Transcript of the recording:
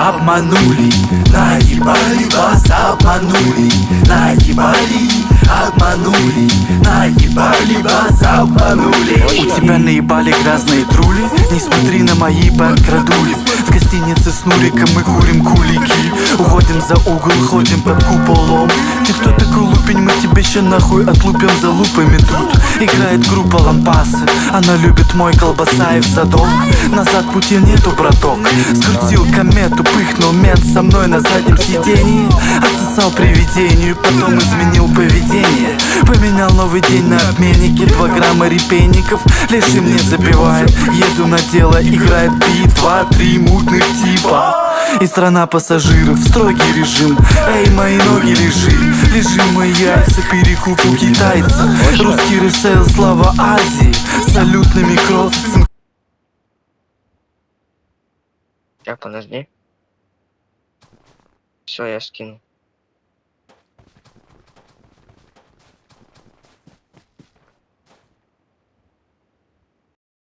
обманули, наебали вас, обманули, наебали, обманули, наебали вас, обманули. У тебя наебали грязные трули, не смотри на мои подкрадули. В гостинице с Нуриком мы курим кулики, уходим за угол, ходим под куполом. Ты кто такой лупень, мы тебе ща нахуй отлупим за лупами. Тут играет группа Лампасы, она любит мой колбаса и в задок. Назад пути нету, браток. Скрутил комету, пыхнул мент со мной на заднем сиденье. Отсосал привидению, потом изменил поведение. Поменял новый день на обменнике, 2 грамма репейников лишь мне забивает. Еду на дело, играет бит, 2-3 мутных типа. И страна пассажиров, строгий режим. Эй, мои ноги, лежи мои яйца, перекуп у китайца. Русский ресейл, слава Азии, салютными кроссом. Так, подожди. Все, я скину.